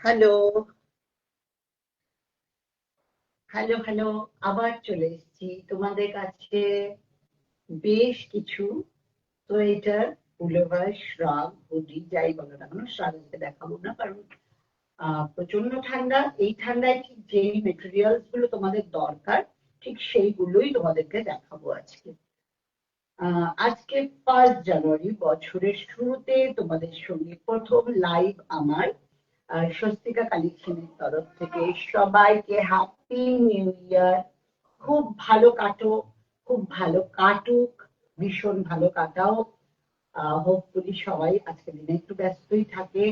Hello, hello, hello. আবার চলে এসেছি তোমাদের কাছে বেশ কিছু সোয়েটার, পুলোভার, শ্রাগ, হুডি যাই বলো না কেন, শ্রাগ আজকে দেখাবো না কারণ প্রচন্ড ঠান্ডা। এই ঠান্ডায় ঠিক যেই মেটেরিয়ালস গুলো তোমাদের দরকার ঠিক সেইগুলোই তোমাদেরকে দেখাবো আজকে। আজকে 1 জানুয়ারি, বছরের শুরুতে তোমাদের সঙ্গে প্রথম লাইভ আমার। স্বস্তিকা কালেকশনের তরফ থেকে সবাইকে হ্যাপি নিউ ইয়ার। খুব ভালো কাটো, খুব ভালো কাটুক, ভীষণ ভালো কাটাও। হোপফুলি সবাই আজকের দিনে একটু ব্যস্তই থাকে,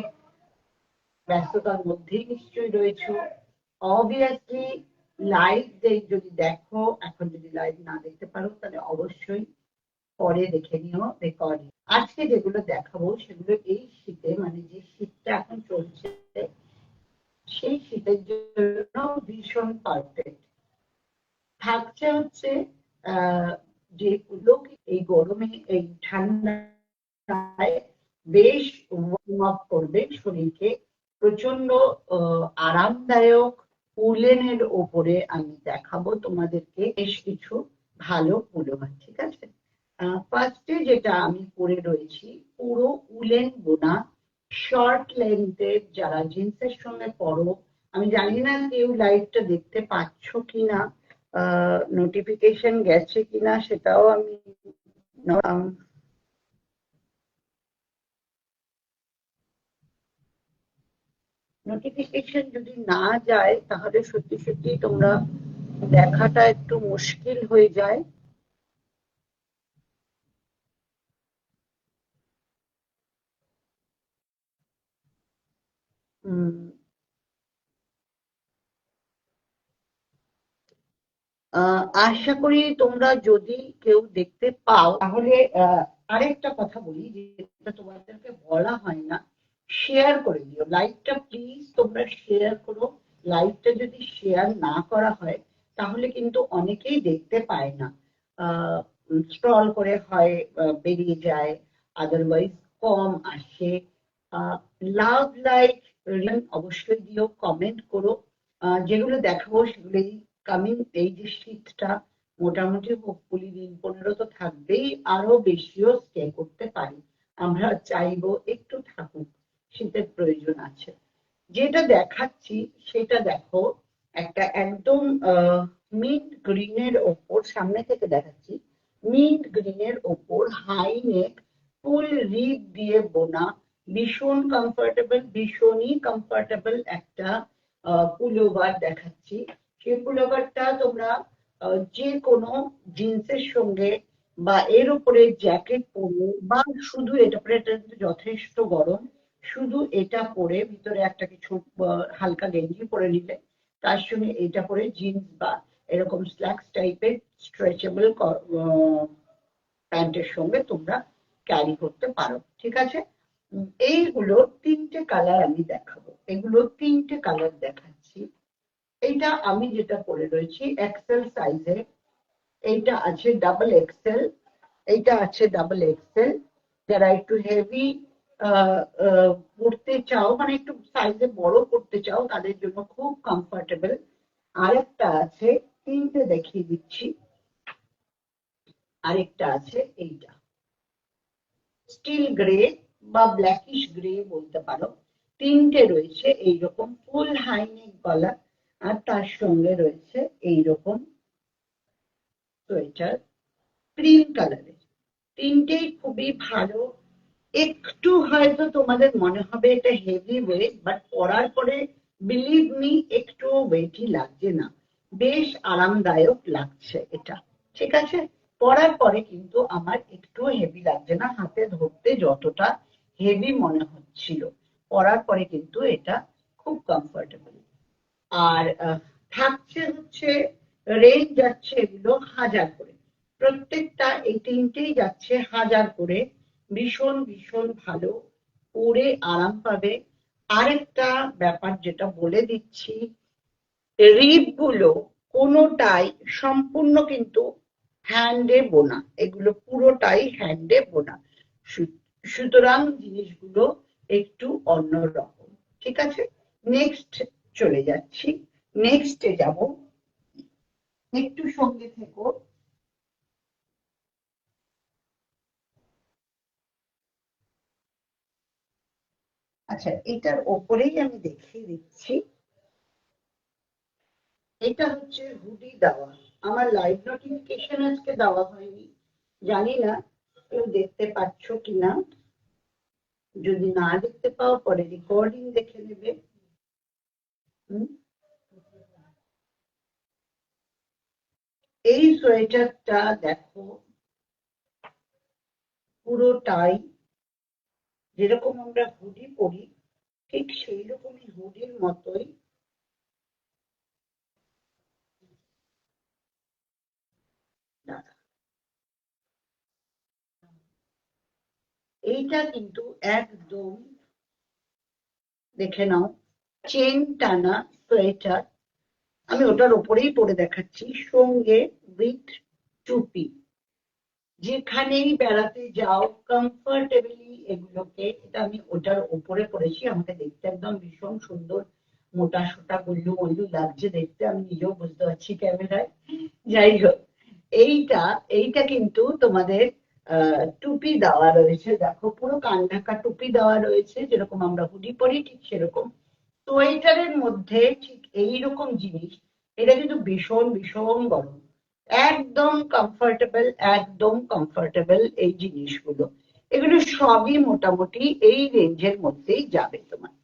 ব্যস্ততার মধ্যেই নিশ্চয়ই রয়েছে। অবভিয়াসলি লাইভ যদি দেখো, এখন যদি লাইভ না দেখতে পারো তাহলে অবশ্যই পরে দেখে নিও রেকর্ডিং। আজকে যেগুলো দেখাবো সেগুলো এই শীতে, মানে যে শীতটা এখন চলছে সেই শীতের জন্য ভীষণ পারফেক্ট। থাকছে হচ্ছে আহ যেগুলো এই গরমে, এই ঠান্ডায় বেশ ওয়ার্ম আপ করবে শরীরকে। প্রচন্ড আরামদায়ক উলেনের ওপরে আমি দেখাবো তোমাদেরকে বেশ কিছু ভালো পুলোভার। ঠিক আছে, ফার্স্টে যেটা আমি পরে রয়েছি পুরো উলেন বোনা, শর্ট লেন্থের, যারা জিন্সের সঙ্গে পরো। আমি জানি না কেউ লাইভটা দেখতে পাচ্ছ কিনা, নোটিফিকেশন গেছে কিনা সেটাও আমি নোটিফিকেশন যদি না যায় তাহলে সত্যি সত্যি তোমরা দেখাটা একটু মুশকিল হয়ে যায়। উম, আশা করি তোমরা যদি কেউ দেখতে পাও তাহলে আরেকটা কথা বলি, যেটা তোমাদেরকে বলা হয় না, শেয়ার করে দিও লাইভটা প্লিজ। তোমরা শেয়ার করো। লাইভটা যদি শেয়ার না করা হয় তাহলে কিন্তু অনেকেই দেখতে পায় না, স্ক্রল করে হয় বেরিয়ে যায়, আদারওয়াইজ কম আসে। লাভ, লাইক, অবশ্যই দিও, কমেন্ট করো। যেগুলো দেখাবো সেগুলোই কামিং, এই যে শীতটা মোটামুটি হোপফুলি দিন 15 তো থাকবেই, আরো বেশিও স্টে করতে পারি। আমরা চাইবো একটু থাকুক, শীতের প্রয়োজন আছে। যেটা দেখাচ্ছি সেটা দেখো, একটা একদম মিন্ট গ্রিনের ওপর, সামনে থেকে দেখাচ্ছি, মিন্ট গ্রিনের ওপর হাই নেক ফুল রিব দিয়ে বোনা, ভীষণ কমফোর্টেবল, ভীষণই কমফোর্টেবল একটা পুলোভার দেখাচ্ছি। সেই পুলোভারটা তোমরা যে কোনো জিন্সের সঙ্গে বা এর উপরে জ্যাকেট পরে, বা শুধু এটা পরে, এটা কিন্তু যথেষ্ট গরম, শুধু এটা পরে ভিতরে একটা কিছু হালকা গেঞ্জি পরে নিলে, তার সঙ্গে এটা পরে জিন্স বা এরকম স্ল্যাক্স টাইপের স্ট্রেচেবল প্যান্টের সঙ্গে তোমরা ক্যারি করতে পারো। ঠিক আছে, এইগুলো 3টে কালার আমি দেখাবো, এগুলো 3টে কালার দেখাচ্ছি। এইটা আমি যেটা পরে রয়েছি এক্সেল সাইজে, এইটা আছে ডাবল এক্সেল, এইটা আছে ডাবল এক্সেল। যারা একটু হেভি পড়তে চাও, মানে একটু সাইজে বড় করতে চাও, তাদের জন্য খুব কমফোর্টেবল। আরেকটা আছে, 3টে দেখিয়ে দিচ্ছি। আরেকটা আছে এইটা স্টিল গ্রে বা ব্ল্যাকিশ গ্রে বলতে পারো। 3টে রয়েছে এইরকম ফুল হাইনেক গলা, আর তার সঙ্গে রয়েছে এইরকম সোয়েটার ক্রিম কালারের। 3টেই খুবই ভালো। একটু হয়তো তোমাদের মনে হবে এটা হেভি ওয়েট, বাট পরার পরে বিলিভ মি একটু ওয়েটই লাগছে না, বেশ আরামদায়ক লাগছে এটা। ঠিক আছে, পরার পরে কিন্তু আমার একটু হেভি লাগছে না, হাতে ধরতে যতটা হেভি মনে হচ্ছিল পরার পরে কিন্তু এটা খুব কমফোর্টেবল। আর থাকছে হচ্ছে, রেঞ্জ যাচ্ছে এগুলো 1000 করে, প্রত্যেকটা এই 3টেই যাচ্ছে 1000 করে। ভীষণ ভীষণ ভালো, পরে আরাম পাবে। আরেকটা ব্যাপার যেটা বলে দিচ্ছি, রিপ গুলো কোনোটাই সম্পূর্ণ কিন্তু হ্যান্ডে বোনা, এগুলো পুরোটাই হ্যান্ডে বোনা, সুতরাং জিনিসগুলো একটু অন্যরকম। ঠিক আছে, নেক্সট চলে যাচ্ছি, নেক্সটে যাব, একটু সঙ্গে থেকো। আচ্ছা, এটার ওপরেই আমি দেখিয়ে দিচ্ছি। এটা হচ্ছে হুডি দেওয়া, আমার লাইভ নোটিফিকেশন আজকে দেওয়া হয়নি, জানি না কেউ দেখতে পাচ্ছ কিনা। যদি না দেখতে পাও পরে রেকর্ডিং দেখে নেবে। এই সোয়েটারটা দেখো পুরোটাই যেরকম আমরা হুডি পরি ঠিক সেই রকমই হুডির মতোই এইটা কিন্তু একদম দেখে নাও চেন টানা সোয়েটার। আমি ওটার ওপরেই পরে দেখাচ্ছি, সঙ্গে উইথ টুপি। যেখানেই বেড়াতে যাও কমফর্টেবলি এগুলোকে, এটা আমি ওটার ওপরে পরেছি, আমাকে দেখতে একদম ভীষণ সুন্দর মোটা সোটা গুল্লু মল্লু লাগছে দেখতে, আমি নিজেও বুঝতে পারছি ক্যামেরায়। যাই হোক, এইটা এইটা কিন্তু তোমাদের টুপি দেওয়া রয়েছে, দেখো পুরো কান ঢাকা টুপি দেওয়া রয়েছে, যেরকম আমরা হুডি পরি ঠিক সেরকম। সোয়েটারের মধ্যে ঠিক এইরকম জিনিস, এটা কিন্তু ভীষণ ভীষণ গরম, একদম কমফর্টেবল, একদম কমফর্টেবল এই জিনিসগুলো। এগুলো সবই মোটামুটি এই রেঞ্জের মধ্যেই যাবে তোমার,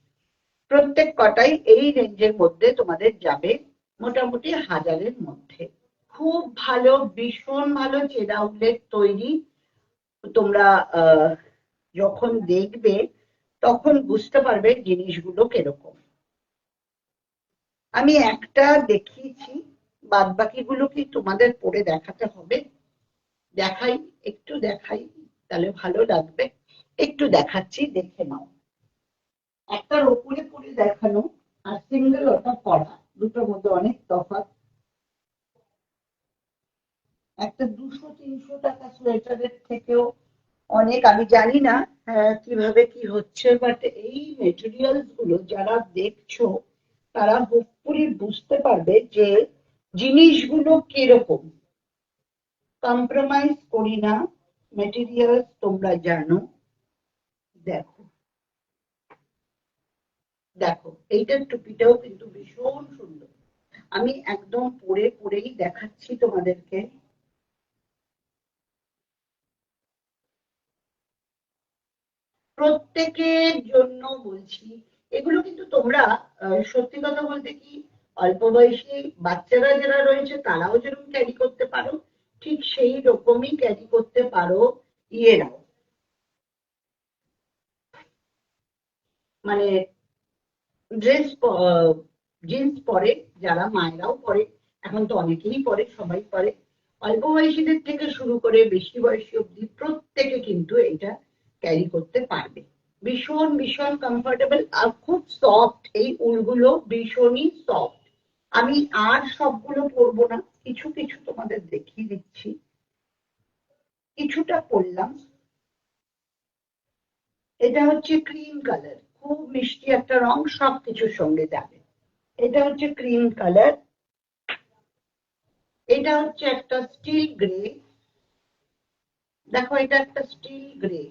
প্রত্যেক কটাই এই রেঞ্জের মধ্যে তোমাদের যাবে, মোটামুটি 1000-এর মধ্যে। খুব ভালো, ভীষণ ভালো চেন আউটলেট তৈরি। তোমরা যখন দেখবে তখন বুঝতে পারবে জিনিসগুলো কিরকম। আমি একটা দেখিয়েছি, বাদ বাকিগুলো কি তোমাদের পরে দেখাতে হবে? দেখাই, একটু দেখাই, তাহলে ভালো লাগবে। একটু দেখাচ্ছি, দেখে নাও। একটার ওপরে পরে দেখানো আর সিঙ্গেল ওটা পড়া, দুটোর মধ্যে অনেক তফাৎ। একটা 200-300 টাকা সোয়েটারের থেকেও অনেক, আমি জানি না কিভাবে কি হচ্ছে, বাট এই মেটেরিয়ালস গুলো যারা দেখছো তারা হোপফুলি বুঝতে পারবে যে জিনিসগুলো কিরকম। কম্প্রোমাইজ করি না, মেটেরিয়ালস তোমরা জানো। দেখো দেখো, এইটার টুপিটাও কিন্তু ভীষণ সুন্দর, আমি একদম পরে পরেই দেখাচ্ছি তোমাদেরকে। প্রত্যেকের জন্য বলছি, এগুলো কিন্তু তোমরা সত্যি কথা বলতে কি অল্প বয়সী বাচ্চারা যারা রয়েছে তারাও যেরকম ক্যারি করতে পারো, ঠিক সেই রকমই ক্যারি করতে পারো ইয়েরাও, মানে ড্রেস জিন্স পরে যারা মায়েরাও পরে, এখন তো অনেকেই পরে, সবাই পরে, অল্প বয়সীদের থেকে শুরু করে বেশি বয়সী অবধি প্রত্যেকে কিন্তু এটা ক্যারি করতে পারবে। ভীষণ ভীষণ কমফোর্টেবল আর খুব সফট, এই উলগুলো ভীষণই সফট। আমি আর সবগুলো পরবো না, কিছু কিছু তোমাদের দেখিয়ে দিচ্ছি, কিছুটা পরলাম। এটা হচ্ছে ক্রিম কালার, খুব মিষ্টি একটা রং, সবকিছুর সঙ্গে যাবে। এটা হচ্ছে ক্রিম কালার, এটা হচ্ছে একটা স্টিল গ্রে, দেখো এটা একটা স্টিল গ্রে,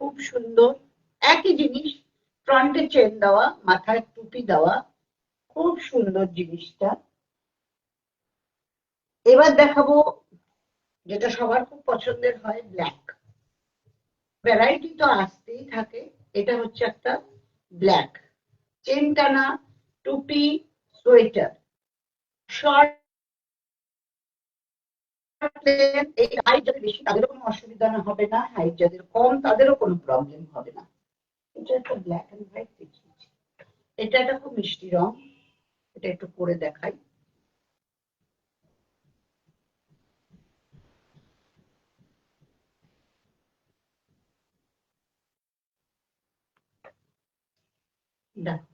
খুব সুন্দর। একই জিনিস, ফ্রন্টে চেন দেওয়া, মাথায় টুপি দেওয়া, খুব সুন্দর জিনিসটা। এবার দেখাবো যেটা সবার খুব পছন্দের হয়, ব্ল্যাক। ভ্যারাইটি তো আসতেই থাকে, এটা হচ্ছে একটা ব্ল্যাক চেন টানা টুপি সোয়েটার, শর্ট হাইট যাদের বেশি তাদেরও কোনো অসুবিধা না হবে না, হাইট যাদের কম তাদেরও কোনো প্রবলেম হবে না। এটা একটা ব্ল্যাক এন্ড হোয়াইট দেখিয়েছি, এটা একটা খুব মিষ্টি রং, এটা একটু পরে দেখাই। দেখো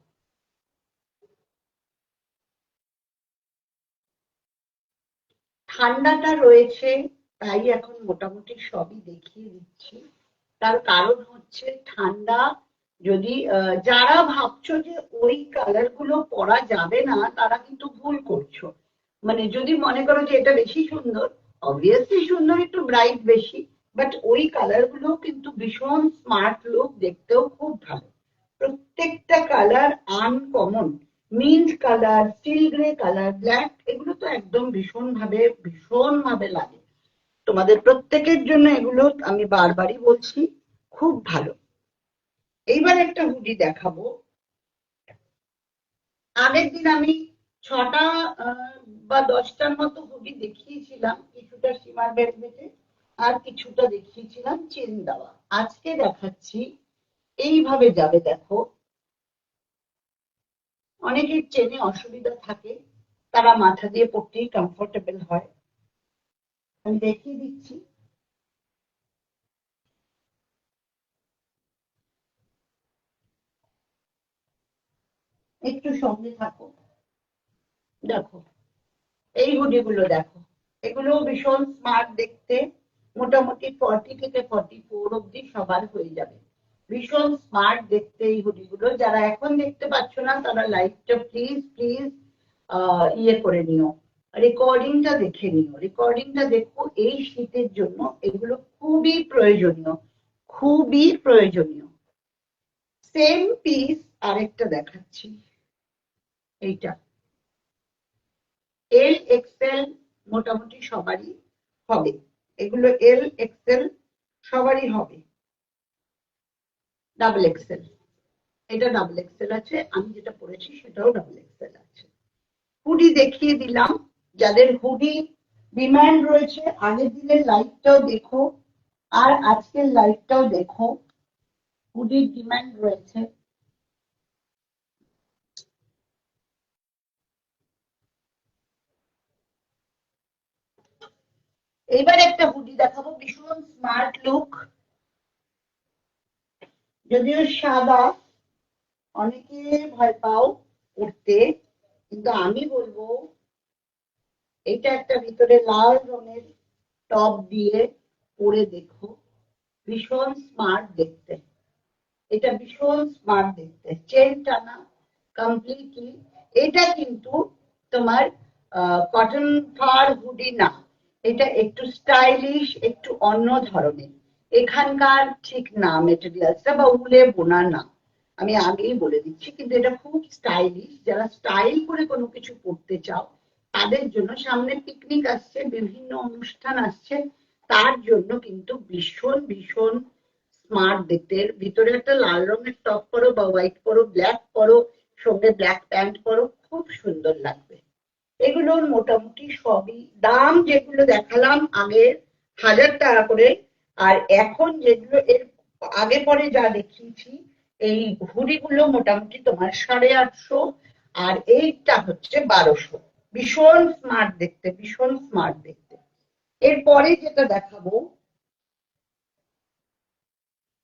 ঠান্ডাটা রয়েছে, তাই এখন মোটামুটি সবই দেখিয়ে দিচ্ছি। তার কারণ হচ্ছে ঠান্ডা যদি যারা ভাবছো যে ওই কালার গুলো পরা যাবে না, তারা কিন্তু ভুল করছো। মানে যদি মনে করো যে এটা বেশি সুন্দর, অবভিয়াসলি সুন্দর, একটু ব্রাইট বেশি, বাট ওই কালার গুলো কিন্তু ভীষণ স্মার্ট লুক, দেখতেও খুব ভালো। প্রত্যেকটা colour uncommon. Mint colour, still grey colour, black, এগুলো তো একদম ভীষণ ভাবে লাগে। তোমাদের প্রত্যেকের জন্য এগুলো আমি বারবারই বলছি, খুব ভালো। এইবার একটা হুডি দেখাবো। আগের দিন আমি 6টা বা 10টার মতো হুডি দেখিয়েছিলাম, কিছুটা সীমার বেলভেটে আর কিছুটা দেখিয়েছিলাম চেন দেওয়া। আজকে দেখাচ্ছি এইভাবে যাবে। দেখো, অনেকের চেনে অসুবিধা থাকে, তারা মাথা দিয়ে পড়তেই কমফোর্টেবল হয়। আমি দেখিয়ে দিচ্ছি। একটু সঙ্গে থাকো। দেখো, এই হুডিগুলো দেখো, এগুলো ভীষণ স্মার্ট দেখতে। মোটামুটি 40 থেকে 44 অব্দি সবার হয়ে যাবে। ভীষণ স্মার্ট দেখতে এই হুডিগুলো। যারা এখন দেখতে পাচ্ছ না, তারা লাইভটা প্লিজ প্লিজ ইয়ে করে নিও, রেকর্ডিংটা দেখে নিও। রেকর্ডিংটা দেখো, এই শীতের জন্য এগুলো খুবই প্রয়োজনীয়, খুবই প্রয়োজনীয়। সেম পিস আরেকটা দেখাচ্ছি, এইটা এল এক্সেল মোটামুটি সবারই হবে। এগুলো এল এক্সেল সবারই হবে। ডাবল এক্সেল, এটা ডাবল এক্সেল আছে, আমি যেটা পরেছি সেটাও ডাবল এক্সেল আছে। হুডি দেখিয়ে দিলাম। যাদের হুডি ডিমান্ড রয়েছে, আগের দিনের লাইভটাও দেখো আর আজকের লাইভটাও দেখো, হুডির ডিমান্ড রয়েছে। এবার একটা হুডি দেখাবো, ভীষণ স্মার্ট লুক, যদিও সাদা, অনেকে ভয় পাও পড়তে, কিন্তু আমি বলবো এটা একটা ভিতরে লাল রঙের টপ দিয়ে পরে দেখো, ভীষণ স্মার্ট দেখতে। এটা ভীষণ স্মার্ট দেখতে, চেন টানা কমপ্লিটলি। এটা কিন্তু তোমার কটন ফার হুডি না, এটা একটু স্টাইলিশ, একটু অন্য ধরনের। এখানকার ঠিক না মেটেরিয়ালসটা, বা উলে বোনা না, আমি আগেই বলে দিচ্ছি। কিন্তু এটা খুব স্টাইলিশ। যারা স্টাইল করে কোনো কিছু পড়তে চাও, তাদের জন্য, সামনে পিকনিক আসছে, বিভিন্ন অনুষ্ঠান আসছে, তার জন্য কিন্তু ভীষণ ভীষণ স্মার্ট দেখতে। এর ভিতরে একটা লাল রঙের টপ পরো বা হোয়াইট পরো, ব্ল্যাক পরো, সঙ্গে ব্ল্যাক প্যান্ট পরো, খুব সুন্দর লাগবে। এগুলোর মোটামুটি সবই দাম, যেগুলো দেখালাম আগে 1000 টাকা করে, আর এখন যেগুলো এর আগে পরে যা দেখিয়েছি, এই হুডিগুলো মোটামুটি তোমার 850, আর এইটা হচ্ছে 1200। ভীষণ স্মার্ট দেখতে, ভীষণ স্মার্ট দেখতে। এরপরে যেটা দেখাবো,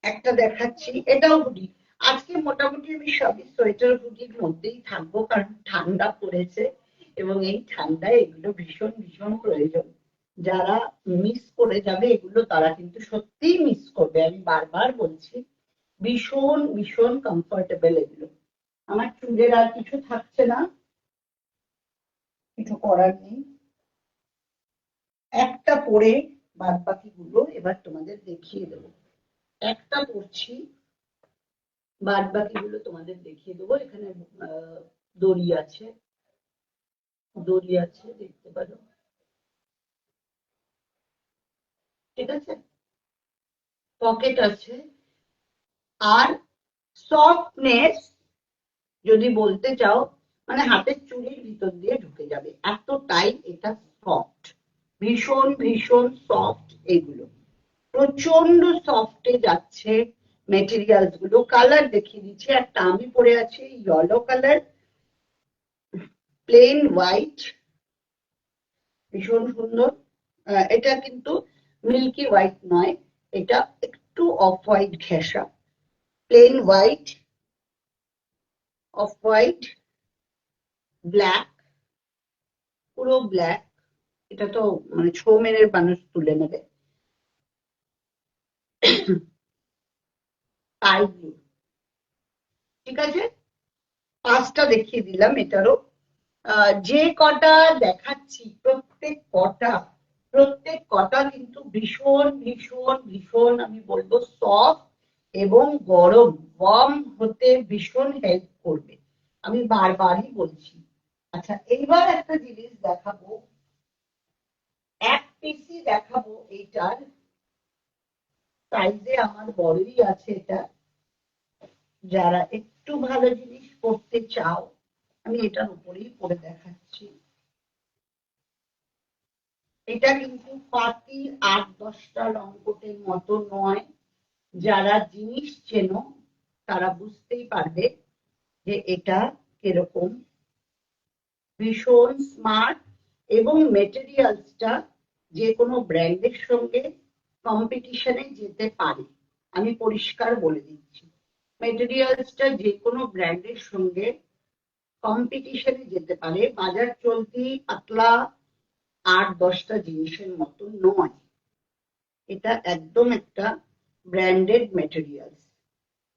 একটা দেখাচ্ছি, এটাও হুডি। আজকে মোটামুটি আমি সবই সোয়েটার হুডির মধ্যেই থাকবো, কারণ ঠান্ডা পড়েছে এবং এই ঠান্ডায় এগুলো ভীষণ ভীষণ প্রয়োজন। যারা মিস করে যাবে এগুলো, তারা কিন্তু সত্যিই মিস করবে, আমি বারবার বলছি। ভীষণ ভীষণ কমফোর্টেবল এগুলো। আমার চুলের আর কিছু থাকছে না, কিছু করার নেই। একটা পরে বাদ বাকি গুলো এবার তোমাদের দেখিয়ে দেবো। একটা পরছি, বাদ বাকি গুলো তোমাদের দেখিয়ে দেবো। এখানে দড়ি আছে, দড়ি আছে, দেখতে পারো, ঠিক আছে, পকেট আছে। আর সফটনেস যদি বলতে চাও, মানে হাতের চুড়ির ভিতর দিয়ে ঢুকে যাবে, এতটাই এটা সফট, ভীষণ ভীষণ সফট। এগুলো প্রচন্ড সফটে যাচ্ছে মেটেরিয়ালস গুলো। কালার দেখিয়ে দিচ্ছি, একটা আমি পরে আছি ইয়েলো কালার, প্লেন হোয়াইট, ভীষণ সুন্দর। এটা কিন্তু মিল্কি হোয়াইট নয়, এটা একটু অফ হোয়াইট ঘেঁষা, plain white, off white, black, পুরো ব্ল্যাক। এটা তো মানে ছৌ মেরে মানুষ তুলে নেবে। স্কাই ব্লু, ঠিক আছে, 5টা দেখিয়ে দিলাম। এটারও যে কটা দেখাচ্ছি প্রত্যেক কটা কিন্তু ভীষণ ভীষণ ভীষণ আমি বলবো সফট এবং গরম ওয়ার্ম হতে ভীষণ হেল্প করবে, আমি বারবারই বলছি। আচ্ছা, এইবার একটা জিনিস দেখাবো, এক পিসি দেখাবো। এইটার সাইজে আমার বড়ই আছে। এটা যারা একটু ভালো জিনিস পড়তে চাও, আমি এটার উপরেই পরে দেখাচ্ছি। এটা কিন্তু পাতি 8-10টা লঙ্কটের মতো নয়। যারা জিনিস চেনো তারা বুঝতেই পারবে যে এটা কিরকম, ভীষণ স্মার্ট এবং মেটেরিয়ালসটা যে কোনো ব্র্যান্ডের সঙ্গে কম্পিটিশনে যেতে পারে। আমি পরিষ্কার বলে দিচ্ছি, মেটেরিয়ালসটা যে কোনো ব্র্যান্ডের সঙ্গে কম্পিটিশনে যেতে পারে। বাজার চলতি পাতলা 8-10টা জিনিসের মতো নয়, এটা একদম একটা ব্র্যান্ডেড মেটেরিয়ালস।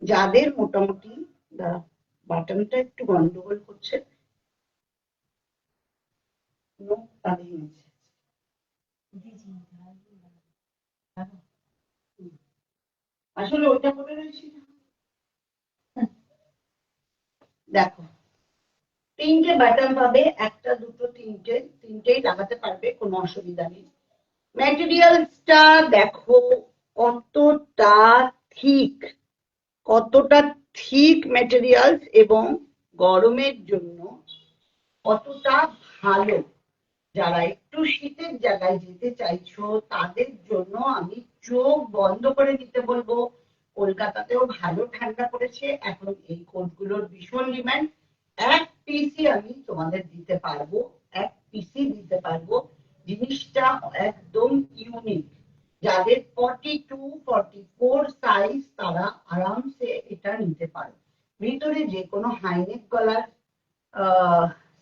যাদের মোটামুটি বাটনটা একটু গন্ডগোল করছে, আসলে ওইটা করে রয়েছি। দেখো, 3টে বাটন পাবে, একটা দুটো তিনটেই লাগাতে পারবে, কোনো অসুবিধা নেই। ম্যাটেরিয়ালসটা দেখো কতটা থিক, কতটা থিক ম্যাটেরিয়ালস, এবং গরমের জন্য কতটা ভালো। যারা একটু শীতের জায়গায় যেতে চাইছো তাদের জন্য আমি চোখ বন্ধ করে দিতে বলবো। কলকাতাতেও ভালো ঠান্ডা পড়েছে এখন, এই কোটগুলোর ভীষণ ডিমান্ড। এক পিসি আমি তোমাদের দিতে পারবো, এক পিসি দিতে পারবো। জিনিসটা একদম ইউনিক। যাদের 42-44 সাইজ তারা আরামসে এটা নিতে পারো। ভিতরে যে কোনো হাইনেক গলার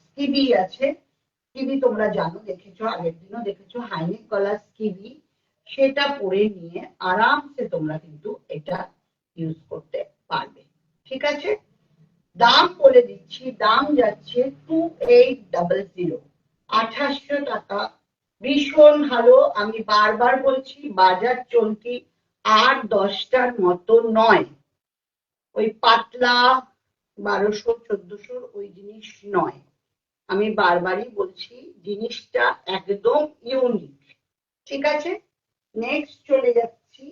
স্কিবি আছে। স্কিবি তোমরা জানো, দেখেছো, আগের দিনও দেখেছো হাইনেক গলার স্কিবি, সেটা পরে নিয়ে আরামসে তোমরা কিন্তু এটা ইউজ করতে পারবে। ঠিক আছে, দাম বলে দিচ্ছি, দাম যাচ্ছে 2800, 2800 টাকা। ভীষণ ভালো, আমি বারবার বলছি বাজার চলতি 8-10টার মতো নয়, ওই পাতলা 1200-1400 ওই জিনিস নয়। আমি বারবারই বলছি জিনিসটা একদম ইউনিক। ঠিক আছে, নেক্সট চলে যাচ্ছি।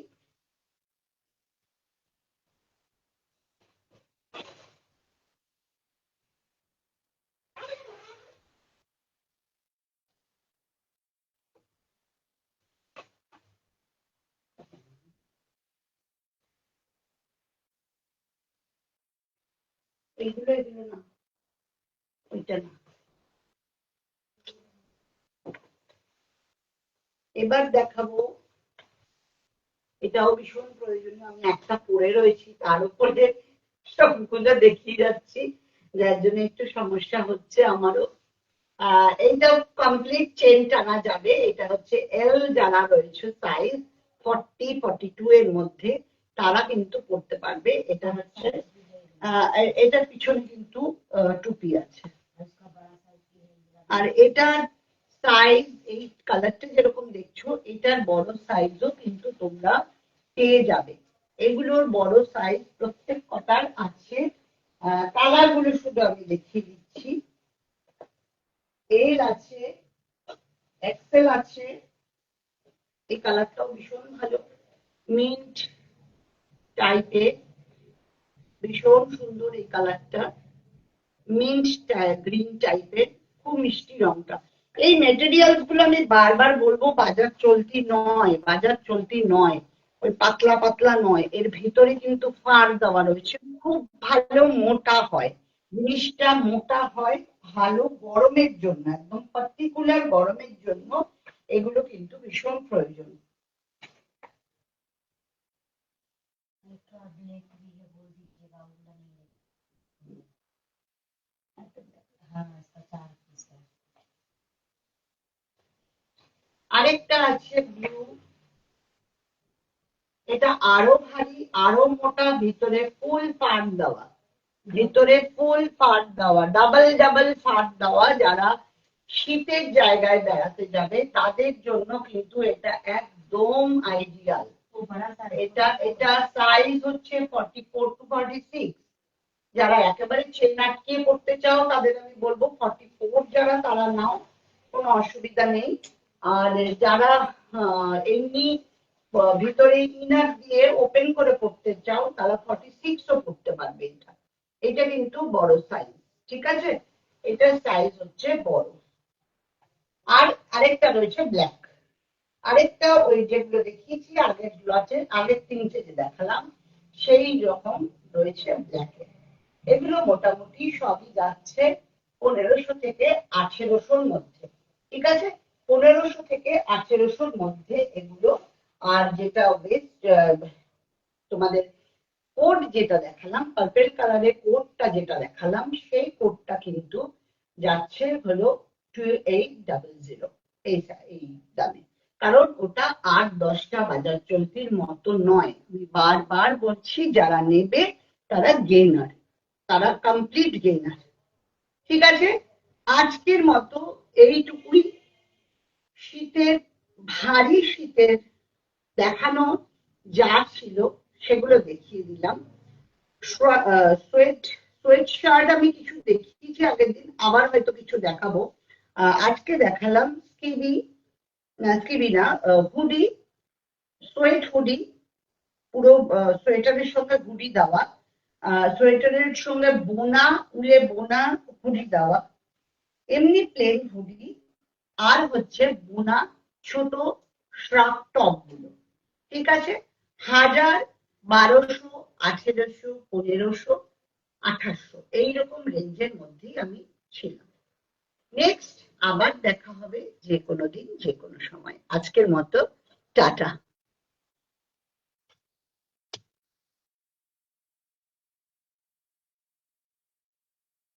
এগুলো না, ওইটা না। এবার দেখাবো, এটাও ভীষণ প্রয়োজনীয়। আমি একটা পরে রয়েছি, তার উপরে সবগুলো দেখিয়ে যাচ্ছি, যার জন্য একটু সমস্যা হচ্ছে আমারও। এইটা কমপ্লিট চেন টানা যাবে। এটা হচ্ছে এল, যারা রয়েছে সাইজ 40-42 এর মধ্যে তারা কিন্তু পড়তে পারবে। এটা হচ্ছে এটার পিছনে কিন্তু টুপি আছে। আর এটার সাইজ, এই কালারটা যেরকম দেখছো এটার বড় সাইজও কিন্তু তোমরা পেয়ে যাবে। এগুলোর বড় সাইজ প্রত্যেক কটার আছে। কালার গুলো শুধু আমি দেখিয়ে দিচ্ছি। এল আছে, এক্সেল আছে, এই কালারটাও ভীষণ ভালো, মিন্ট টাইপের, ভীষণ সুন্দর এই কালারটা, মিন্ট গ্রিন টাইপের, খুব মিষ্টি রংটা। এই মেটেরিয়ালস গুলো আমি বারবার বলবো বাজার চলতি নয়, বাজার চলতি নয়, ওই পাতলা পাতলা নয়, এর ভিতরে কিন্তু ফার দেওয়া রয়েছে, খুব ভালো মোটা হয় জিনিসটা, মোটা হয় ভালো। গরমের জন্য, একদম পার্টিকুলার গরমের জন্য এগুলো কিন্তু ভীষণ প্রয়োজন। আরেকটা আছে ব্লু, এটা আরো ভারী, আরো মোটা, ভিতরে ফুল পাড় দেওয়া, ভিতরে ফুল ফাট দেওয়া, ডাবল ডাবল ফাট দেওয়া, যারা শীতের জায়গায় বেড়াতে যাবে তাদের জন্য কিন্তু এটা একদম আইডিয়াল। এটা এটা সাইজ হচ্ছে 44 to 46। যারা একেবারে চেন আটকিয়ে পড়তে চাও তাদের আমি বলবো 44 যারা, তারা নাও, কোনো অসুবিধা নেই। আর যারা এমনি ভিতরে ইনার দিয়ে ওপেন করে পড়তে চাও তারা 46ও পড়তে পারবে। এটা কিন্তু বড় সাইজ, ঠিক আছে, এটার সাইজ হচ্ছে বড়। আর আরেকটা রয়েছে ব্ল্যাক, আরেকটা ওই যেগুলো দেখিয়েছি আগের লটে, আগের তিনটে যে দেখালাম সেই রকম রয়েছে ব্ল্যাকে। এগুলো মোটামুটি সবই যাচ্ছে 1500 থেকে 1800-র মধ্যে, ঠিক আছে, 1500 থেকে 1800-র মধ্যে এগুলো। আর যেটা ওয়েস্ট তোমাদের কোড যেটা দেখালাম, পার্পল কালারের কোডটা যেটা দেখালাম, সেই কোডটা কিন্তু যাচ্ছে হলো 2800 এই দামে। কারণ ওটা 8-10টা বাজার চলতির মতো নয়। আমি বারবার বলছি, যারা নেবে তারা গেইনার, তারা কমপ্লিট গেইনার, ঠিক আছে। আজকের মতো এইটুকুই। শীতের, ভারী শীতের দেখানো যা ছিল সেগুলো দেখিয়ে দিলাম। সোয়েট শার্ট আমি কিছু দেখিয়েছি আগের দিন, আবার হয়তো কিছু দেখাবো। আজকে দেখালাম স্কিবি না, হুডি, সোয়েট হুডি, পুরো সোয়েটারের সঙ্গে হুডি দেওয়া, সোয়েটারের সঙ্গে বোনা, উলে বোনা হুডি দেওয়া, এমনি প্লেন হুডি, আর হচ্ছে বোনা ছোট শ্রাপ টপ গুলো, ঠিক আছে। 1000, 1200, 1800, 1500, 2800 এইরকম রেঞ্জের মধ্যেই আমি ছিলাম। নেক্সট আবার দেখা হবে যে কোনো দিন যে কোনো সময়। আজকের মতো টাটা।